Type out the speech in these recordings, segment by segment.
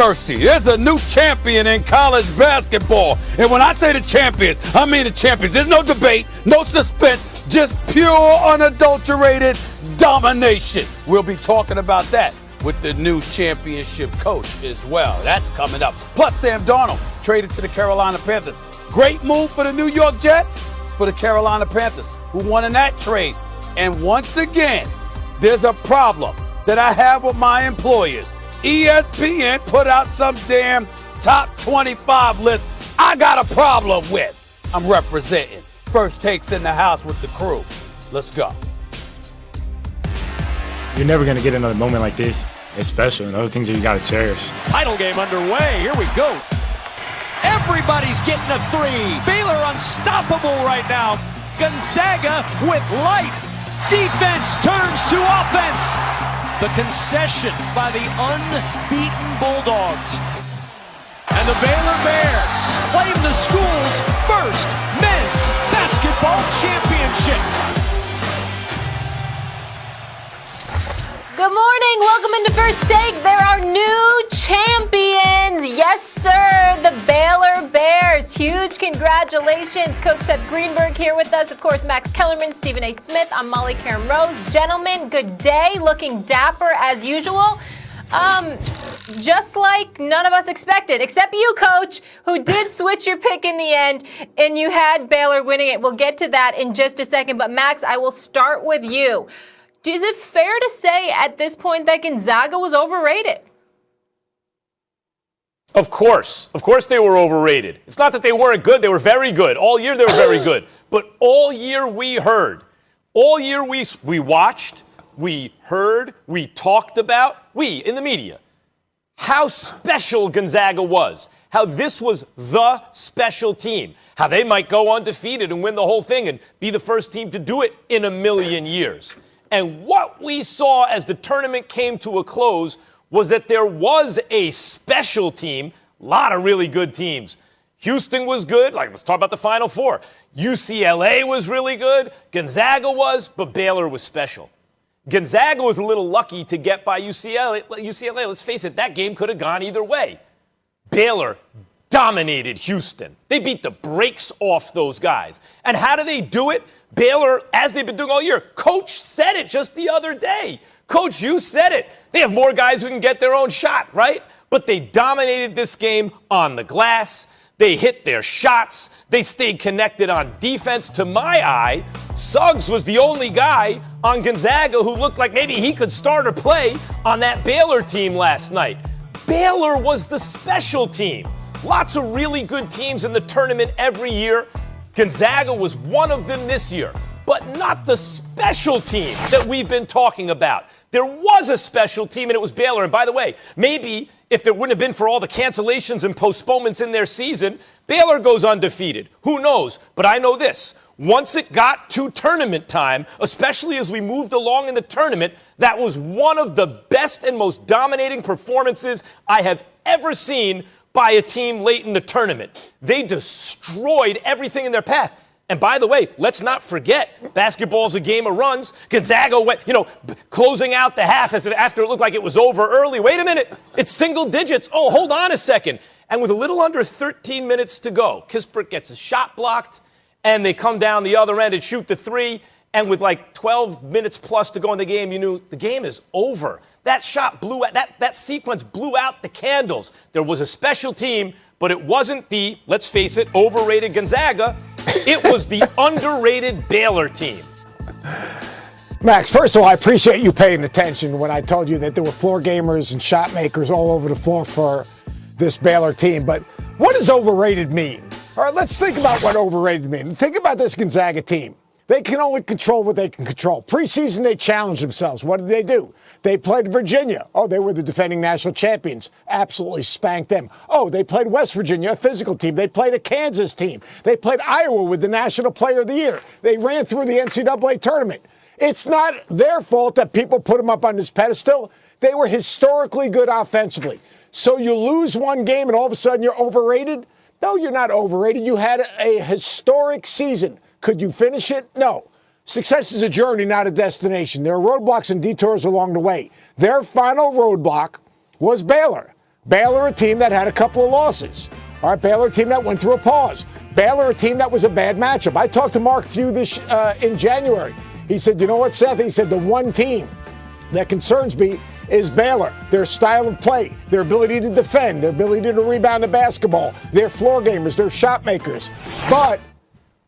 mercy. There's a new champion in college basketball. And when I say the champions, I mean the champions. There's no debate, no suspense, just pure, unadulterated domination. We'll be talking about that with the new championship coach as well. That's coming up. Plus, Sam Darnold traded to the Carolina Panthers. Great move for the New York Jets, for the Carolina Panthers, who won in that trade. And once again, there's a problem that I have with my employers. ESPN put out some damn top 25 list I got a problem with. I'm representing. First Takes in the house with the crew. Let's go. You're never going to get another moment like this. It's special, and other things that you got to cherish. Title game underway. Here we go. Everybody's getting a three. Baylor unstoppable right now. Gonzaga with life. Defense turns to offense. The concession by the unbeaten Bulldogs. And the Baylor Bears claim the school's first men's basketball championship. Good morning. Welcome into First Take. There are new champions. Yes, sir. The Baylor Bears. Huge congratulations. Coach Seth Greenberg here with us. Of course, Max Kellerman, Stephen A. Smith. I'm Molly Karen Rose. Gentlemen, good day. Looking dapper as usual. Just like none of us expected, except you, Coach, who did switch your pick in the end, and you had Baylor winning it. We'll get to that in just a second. But, Max, I will start with you. Is it fair to say at this point that Gonzaga was overrated? Of course they were overrated. It's not that they weren't good. They were very good. All year they were very good. But all year we heard. All year we watched, we heard, we talked about, we in the media, how special Gonzaga was. How this was the special team. How they might go undefeated and win the whole thing and be the first team to do it in a million years. And what we saw as the tournament came to a close was that there was a special team, a lot of really good teams. Houston was good, let's talk about the Final Four. UCLA was really good, Gonzaga was, but Baylor was special. Gonzaga was a little lucky to get by UCLA, let's face it, that game could have gone either way. Baylor dominated Houston. They beat the brakes off those guys. And how do they do it? Baylor, as they've been doing all year, Coach said it just the other day. Coach, you said it. They have more guys who can get their own shot, right? But they dominated this game on the glass. They hit their shots. They stayed connected on defense. To my eye, Suggs was the only guy on Gonzaga who looked like maybe he could start or play on that Baylor team last night. Baylor was the special team. Lots of really good teams in the tournament every year. Gonzaga was one of them this year, but not the special team that we've been talking about. There was a special team, and it was Baylor. And by the way, maybe if there wouldn't have been for all the cancellations and postponements in their season, Baylor goes undefeated. Who knows? But I know this. Once it got to tournament time, especially as we moved along in the tournament, that was one of the best and most dominating performances I have ever seen by a team late in the tournament. They destroyed everything in their path. And by the way, let's not forget, basketball's a game of runs. Gonzaga went, closing out the half after it looked like it was over early. Wait a minute, it's single digits. Oh, hold on a second. And with a little under 13 minutes to go, Kispert gets his shot blocked, and they come down the other end and shoot the three. And with 12 minutes plus to go in the game, you knew the game is over. That shot blew out, that sequence blew out the candles. There was a special team, but it wasn't the, let's face it, overrated Gonzaga. It was the underrated Baylor team. Max, first of all, I appreciate you paying attention when I told you that there were floor gamers and shot makers all over the floor for this Baylor team. But what does overrated mean? All right, let's think about what overrated means. Think about this Gonzaga team. They can only control what they can control. Preseason, they challenged themselves. What did they do? They played Virginia. Oh, they were the defending national champions. Absolutely spanked them. Oh, they played West Virginia, a physical team. They played a Kansas team. They played Iowa with the National Player of the Year. They ran through the NCAA tournament. It's not their fault that people put them up on this pedestal. They were historically good offensively. So you lose one game and all of a sudden you're overrated? No, you're not overrated. You had a historic season. Could you finish it? No. Success is a journey, not a destination. There are roadblocks and detours along the way. Their final roadblock was Baylor. Baylor, a team that had a couple of losses. All right, Baylor, a team that went through a pause. Baylor, a team that was a bad matchup. I talked to Mark Few in January. He said, you know what, Seth? He said, the one team that concerns me is Baylor. Their style of play, their ability to defend, their ability to rebound the basketball, their floor gamers, their shot makers. But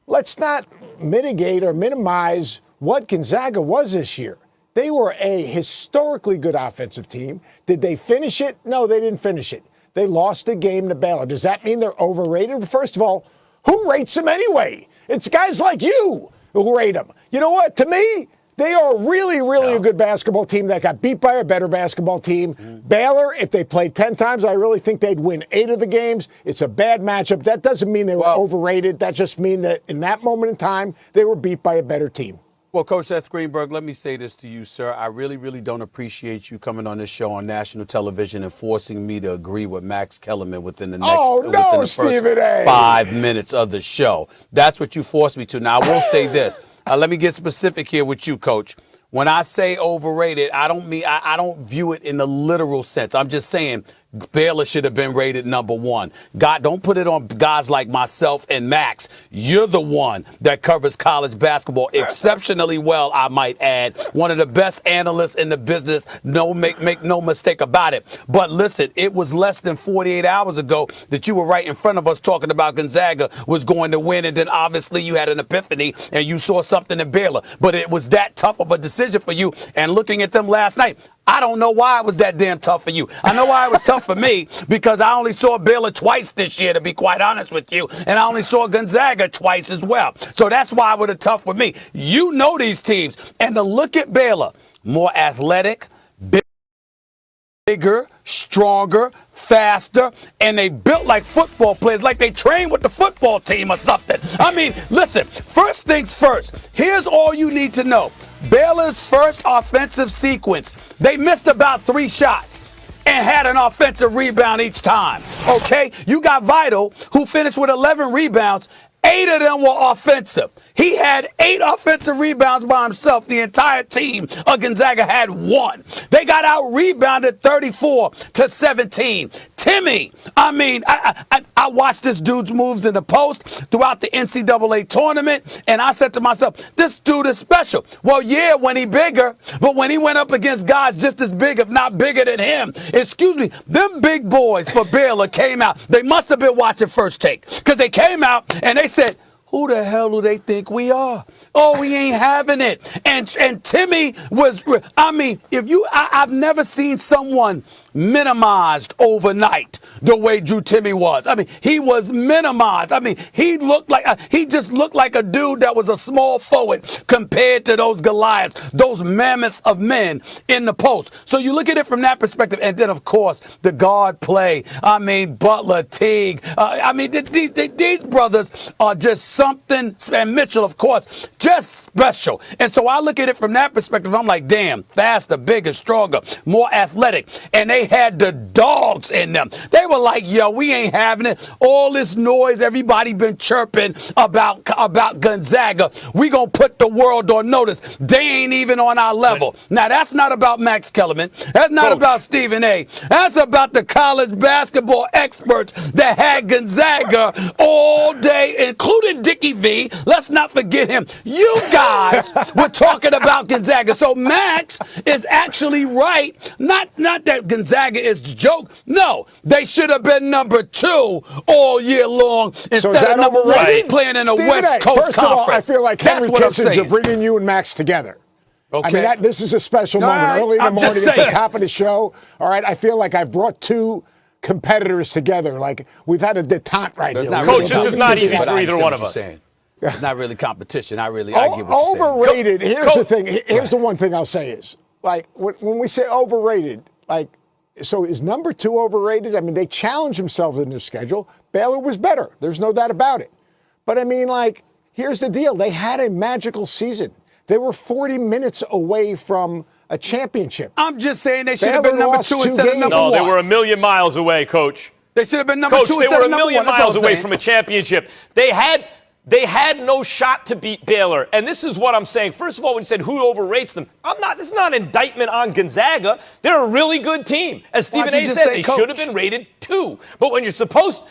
let's not mitigate or minimize what Gonzaga was this year. They were a historically good offensive team. Did they finish it? No, they didn't finish it. They lost a game to Baylor. Does that mean they're overrated? First of all, who rates them anyway? It's guys like you who rate them. You know what? To me, they are really, really a good basketball team that got beat by a better basketball team. Baylor, if they played 10 times, I really think they'd win 8 of the games. It's a bad matchup. That doesn't mean they were overrated. That just means that in that moment in time, they were beat by a better team. Well, Coach Seth Greenberg, let me say this to you, sir. I really, really don't appreciate you coming on this show on national television and forcing me to agree with Max Kellerman within the next Stephen A. 5 minutes of the show. That's what you forced me to. Now, I will say this. Let me get specific here with you, Coach. When I say overrated, I don't view it in the literal sense. I'm just saying Baylor should have been rated number 1. God, don't put it on guys like myself and Max. You're the one that covers college basketball exceptionally well, I might add. One of the best analysts in the business. Make no mistake about it. But listen, it was less than 48 hours ago that you were right in front of us talking about Gonzaga was going to win, and then obviously you had an epiphany and you saw something in Baylor. But it was that tough of a decision for you. And looking at them last night, I don't know why it was that damn tough for you. I know why it was tough for me, because I only saw Baylor twice this year, to be quite honest with you, and I only saw Gonzaga twice as well. So that's why it was tough for me. You know these teams, and to look at Baylor, more athletic, bigger, stronger, faster, and they built like football players, like they trained with the football team or something. I mean, listen, first things first, here's all you need to know. Baylor's first offensive sequence, they missed about 3 shots and had an offensive rebound each time, okay? You got Vital, who finished with 11 rebounds. 8 of them were offensive. He had 8 offensive rebounds by himself. The entire team of Gonzaga had 1. They got out-rebounded 34-17. Timmy, I mean, I watched this dude's moves in the post throughout the NCAA tournament, and I said to myself, this dude is special. Well, yeah, when he bigger, but when he went up against guys just as big, if not bigger than him, excuse me, them big boys for Baylor came out. They must have been watching First Take, because they came out and they said, who the hell do they think we are? Oh, we ain't having it. And Timmy was, I mean, I've never seen someone minimized overnight the way Drew Timmy was. I mean, he was minimized. I mean, he just looked like a dude that was a small forward compared to those Goliaths, those mammoths of men in the post. So you look at it from that perspective. And then, of course, the guard play. I mean, Butler, Teague. I mean, these brothers are just something, and Mitchell, of course, just special. And so I look at it from that perspective. I'm like, damn, faster, bigger, stronger, more athletic. And they had the dogs in them. They were like, yo, we ain't having it. All this noise, everybody been chirping about Gonzaga. We gonna put the world on notice. They ain't even on our level. Now, that's not about Max Kellerman. That's not about Stephen A. That's about the college basketball experts that had Gonzaga all day, including Dickie V. Let's not forget him. You guys were talking about Gonzaga. So Max is actually right. Not that Gonzaga is the joke. No, they should have been number 2 all year long instead of number 1 playing in a West Coast First of all, I feel like Henry Kissinger bringing you and Max together. Okay. I mean, this is a special moment. Early in the morning at the top of the show. All right, I feel like I've brought 2 competitors together. Like we've had a detente right here. Coach, this is not easy for either one of us. It's not really competition. I get what you're saying. Overrated. Here's the thing. Here's the one thing I'll say is, like, when we say overrated, like, so is number 2 overrated? I mean, they challenged themselves in their schedule. Baylor was better. There's no doubt about it. But I mean, like, here's the deal. They had a magical season. They were 40 minutes away from a championship. I'm just saying they should have been number 2 instead of number 1. No, they were a million miles away, Coach. They should have been number 2 instead of number 1. Coach, they were a million miles away from a championship. They had They had no shot to beat Baylor. And this is what I'm saying. First of all, when you said who overrates them, this is not an indictment on Gonzaga. They're a really good team. As Stephen A. said, they should have been rated 2. But when you're supposed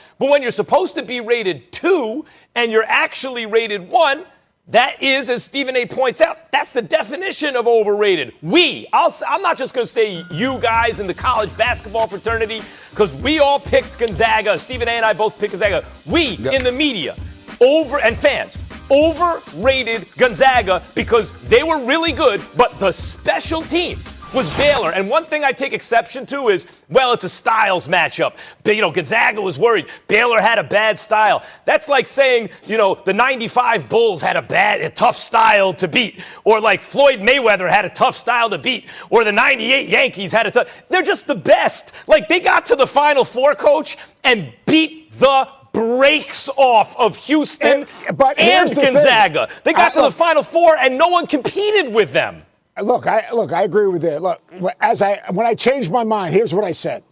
to be rated 2 and you're actually rated 1, that is, as Stephen A. points out, that's the definition of overrated. I'm not just going to say you guys in the college basketball fraternity, because we all picked Gonzaga. Stephen A. and I both picked Gonzaga. In the media, and fans, overrated Gonzaga because they were really good, but the special team was Baylor. And one thing I take exception to is, well, it's a styles matchup. Gonzaga was worried. Baylor had a bad style. That's like saying, the 95 Bulls had a tough style to beat. Or like Floyd Mayweather had a tough style to beat. Or the 98 Yankees had a tough. They're just the best. Like, they got to the Final Four, Coach, and beat the brakes off of Houston and Gonzaga. They got to the Final Four, and no one competed with them. Look, I agree with that. Look, when I changed my mind, here's what I said.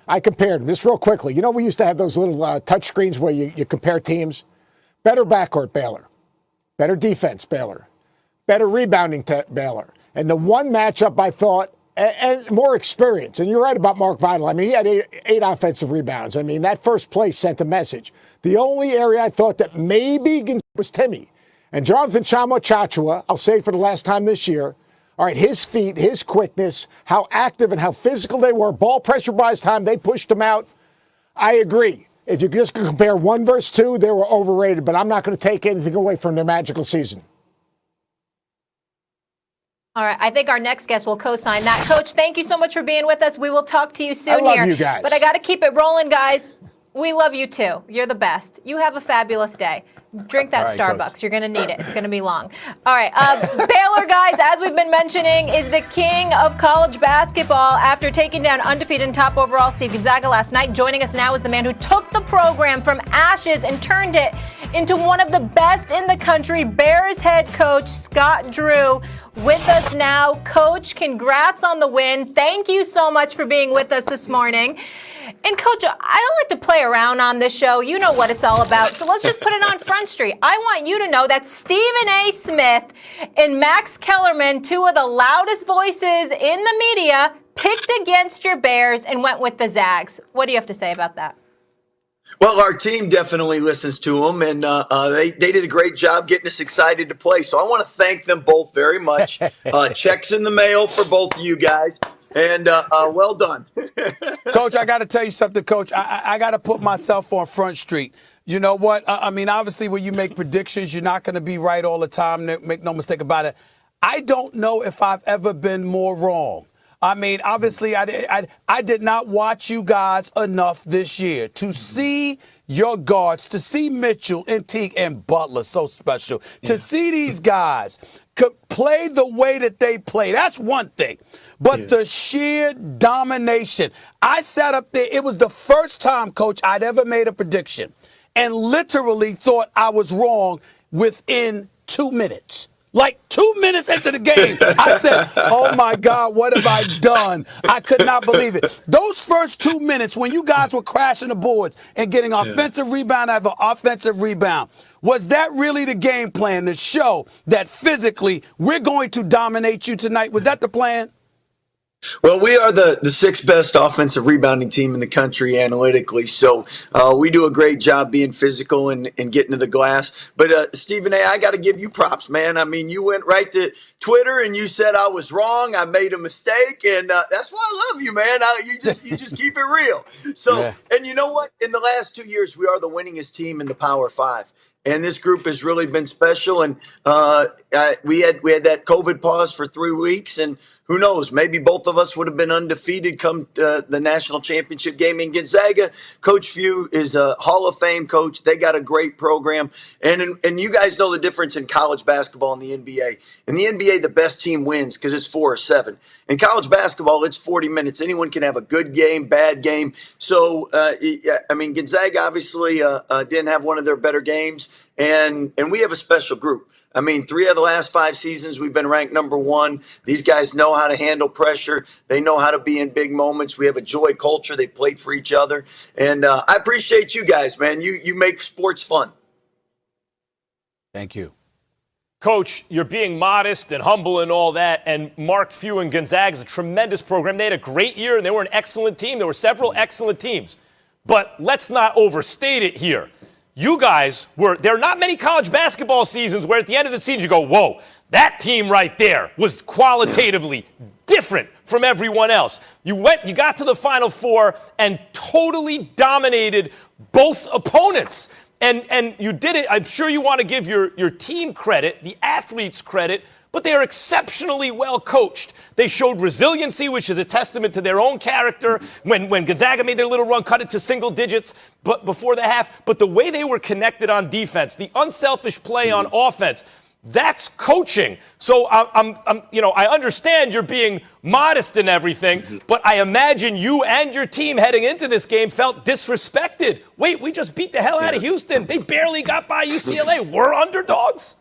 I compared them. This real quickly. We used to have those little touch screens where you compare teams. Better backcourt, Baylor. Better defense, Baylor. Better rebounding, Baylor. And the one matchup I thought, and more experience. And you're right about Mark Vital. I mean, he had eight offensive rebounds. I mean, that first place sent a message. The only area I thought that maybe was Timmy. And Jonathan Chachua, I'll say for the last time this year, all right, his feet, his quickness, how active and how physical they were, ball pressure by time they pushed him out. I agree. If you just compare 1 versus 2, they were overrated, but I'm not going to take anything away from their magical season. All right, I think our next guest will co-sign that. Coach, thank you so much for being with us. We will talk to you soon. I love you guys. But I got to keep it rolling, guys. We love you too. You're the best. You have a fabulous day. Drink that Starbucks. Coach. You're going to need it. It's going to be long. All right. Baylor, guys, as we've been mentioning, is the king of college basketball after taking down undefeated and top overall seed Gonzaga last night. Joining us now is the man who took the program from ashes and turned it into one of the best in the country, Bears head coach Scott Drew, with us now. Coach, congrats on the win. Thank you so much for being with us this morning. And Coach, I don't like to play around on this show. You know what it's all about. So let's just put it on Front Street. I want you to know that Stephen A. Smith and Max Kellerman, 2 of the loudest voices in the media, picked against your Bears and went with the Zags. What do you have to say about that? Well, our team definitely listens to them, and they did a great job getting us excited to play. So I want to thank them both very much. Checks in the mail for both of you guys. And well done. Coach, I got to tell you something, Coach. I got to put myself on Front Street. You know what? I mean, obviously, when you make predictions, you're not going to be right all the time. Make no mistake about it. I don't know if I've ever been more wrong. I mean, obviously, I did not watch you guys enough this year to see your guards, to see Mitchell and Teague and Butler, so special. Yeah. To see these guys play the way that they play, that's one thing. But the sheer domination. I sat up there. It was the first time, Coach, I'd ever made a prediction and literally thought I was wrong within 2 minutes. Like 2 minutes into the game, I said, oh, my God, what have I done? I could not believe it. Those first 2 minutes when you guys were crashing the boards and getting offensive rebound after offensive rebound, was that really the game plan to show that physically we're going to dominate you tonight? Was that the plan? Well, we are the 6th best offensive rebounding team in the country analytically, so we do a great job being physical and getting to the glass. But, Stephen A., I got to give you props, man. I mean, you went right to Twitter and you said I was wrong, I made a mistake, and that's why I love you, man. You just keep it real. So, and you know what? In the last 2 years, we are the winningest team in the Power 5. And this group has really been special. And we had that COVID pause for 3 weeks. And who knows, maybe both of us would have been undefeated come the national championship game in Gonzaga. Coach Few is a Hall of Fame coach. They got a great program. And you guys know the difference in college basketball and the NBA. In the NBA, the best team wins because it's 4 or 7. In college basketball, it's 40 minutes. Anyone can have a good game, bad game. So, I mean, Gonzaga obviously didn't have one of their better games. And we have a special group. I mean, 3 of the last 5 seasons, we've been ranked number 1. These guys know how to handle pressure. They know how to be in big moments. We have a joy culture. They play for each other. And I appreciate you guys, man. You make sports fun. Thank you. Coach, you're being modest and humble and all that, and Mark Few and Gonzaga is a tremendous program. They had a great year, and they were an excellent team. There were several excellent teams. But let's not overstate it here. You guys there are not many college basketball seasons where at the end of the season you go, whoa, that team right there was qualitatively different from everyone else. You got to the Final Four and totally dominated both opponents. And you did it. I'm sure you want to give your team credit, the athletes credit, but they are exceptionally well coached. They showed resiliency, which is a testament to their own character. When Gonzaga made their little run, cut it to single digits but before the half. But the way they were connected on defense, the unselfish play on offense, that's coaching. So I understand you're being modest and everything, but I imagine you and your team heading into this game felt disrespected. Wait, we just beat the hell out of Houston. They barely got by UCLA. We're underdogs.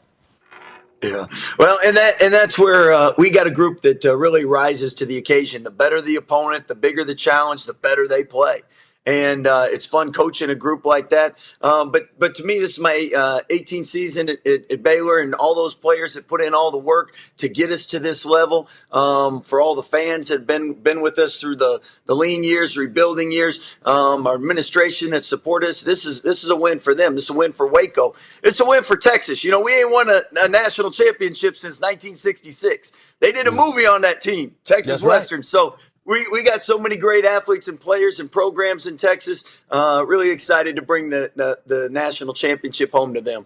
Yeah. Well, and that's where we got a group that really rises to the occasion. The better the opponent, the bigger the challenge, the better they play. And it's fun coaching a group like that. But to me, this is my 18th season at Baylor, and all those players that put in all the work to get us to this level. For all the fans that have been with us through the lean years, rebuilding years, our administration that support us. This is a win for them. This is a win for Waco. It's a win for Texas. You know, we ain't won a national championship since 1966. They did a movie on that team, Texas That's right. Western. So. We got so many great athletes and players and programs in Texas. Really excited to bring the national championship home to them.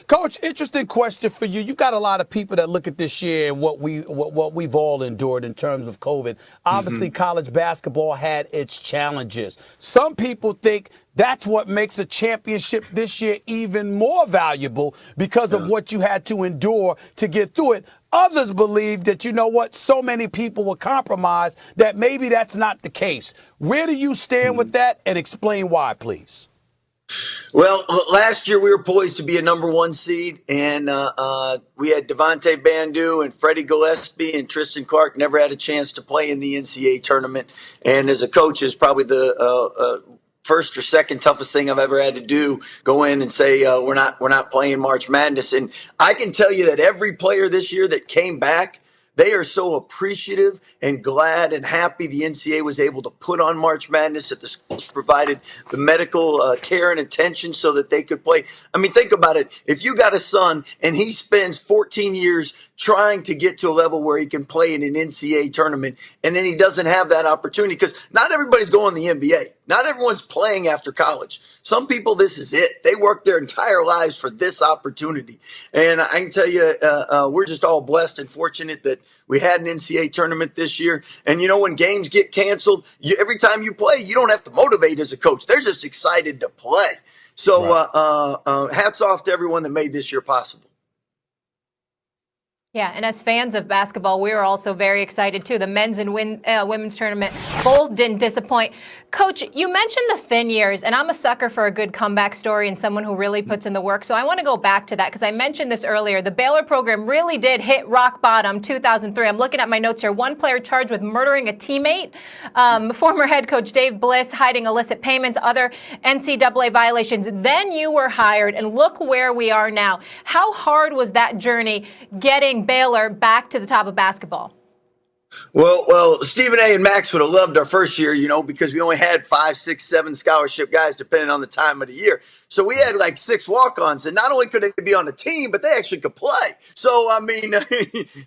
Coach, interesting question for you. You got a lot of people that look at this year and what we've all endured in terms of COVID. Obviously, college basketball had its challenges. Some people think that's what makes a championship this year even more valuable because of what you had to endure to get through it. Others believe that, you know what, so many people were compromised that maybe that's not the case. Where do you stand with that, and explain why, please? Well, last year we were poised to be a number one seed, and we had Devontae Bandu and Freddie Gillespie and Tristan Clark never had a chance to play in the NCAA tournament. And as a coach, is probably the first or second toughest thing I've ever had to do, go in and say we're not playing March Madness. And I can tell you that every player this year that came back, they are so appreciative and glad and happy the NCAA was able to put on March Madness, that the schools provided the medical care and attention so that they could play. I mean, think about it. If you got a son and he spends 14 years trying to get to a level where he can play in an NCAA tournament, and then he doesn't have that opportunity, because not everybody's going to the NBA. Not everyone's playing after college. Some people, this is it. They work their entire lives for this opportunity. And I can tell you, we're just all blessed and fortunate that we had an NCAA tournament this year. And, you know, when games get canceled, every time you play, you don't have to motivate as a coach. They're just excited to play. So hats off to everyone that made this year possible. Yeah, and as fans of basketball, we were also very excited, too. The men's and women's tournament both didn't disappoint. Coach, you mentioned the thin years, and I'm a sucker for a good comeback story and someone who really puts in the work. So I want to go back to that because I mentioned this earlier. The Baylor program really did hit rock bottom 2003. I'm looking at my notes here. One player charged with murdering a teammate. Former head coach Dave Bliss hiding illicit payments, other NCAA violations. Then you were hired, and look where we are now. How hard was that journey getting Baylor back to the top of basketball? Well, Stephen A. and Max would have loved our first year, you know, because we only had 5, 6, 7 scholarship guys, depending on the time of the year. So we had like 6 walk-ons, and not only could they be on the team, but they actually could play. So, I mean,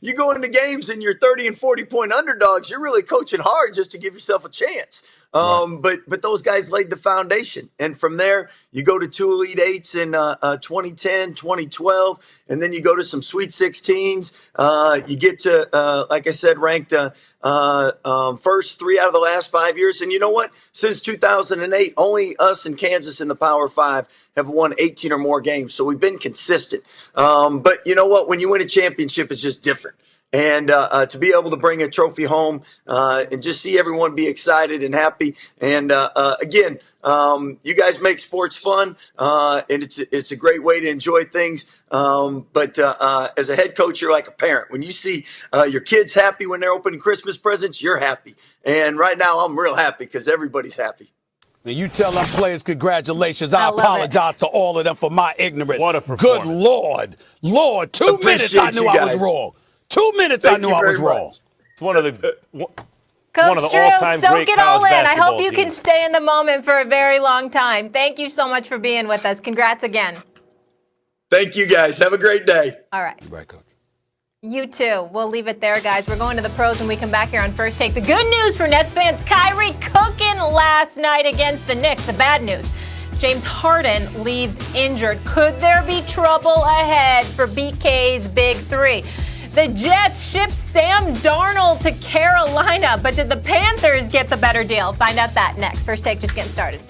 you go into games and you're 30 and 40-point underdogs, you're really coaching hard just to give yourself a chance. But those guys laid the foundation. And from there, you go to 2 Elite Eights in 2010, 2012, and then you go to some Sweet 16s. You get to, like I said, ranked first 3 out of the last 5 years. And you know what? Since 2008, only us and Kansas in the Power 5 have won 18 or more games. So we've been consistent. But you know what? When you win a championship, it's just different. And to be able to bring a trophy home and just see everyone be excited and happy. And again, you guys make sports fun, and it's a great way to enjoy things. But as a head coach, you're like a parent. When you see your kids happy when they're opening Christmas presents, you're happy. And right now, I'm real happy because everybody's happy. And you tell them players congratulations. I love apologize to all of them for my ignorance. What a Good performance. Lord, 2 minutes I Appreciate knew you I was guys. wrong. 2 minutes I Thank knew you I was very wrong. much. It's one of the Coach one of the Drew, all-time soak great it all college in. I hope basketball you can teams. stay in the moment for a very long time. Thank you so much for being with us. Congrats again. Thank you guys. Have a great day. All right. Right, Coach. You too. We'll leave it there, guys. We're going to the pros when we come back here on First Take. The good news for Nets fans, Kyrie cooking last night against the Knicks. The bad news, James Harden leaves injured. Could there be trouble ahead for BK's big three? The Jets ship Sam Darnold to Carolina, but did the Panthers get the better deal? Find out that next. First Take just getting started.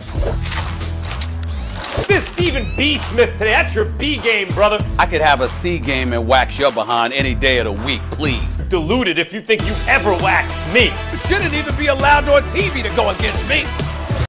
This Stephen B. Smith today. That's your B game, brother. I could have a C game and wax your behind any day of the week, please. Deluded if you think you ever waxed me. You shouldn't even be allowed on TV to go against me.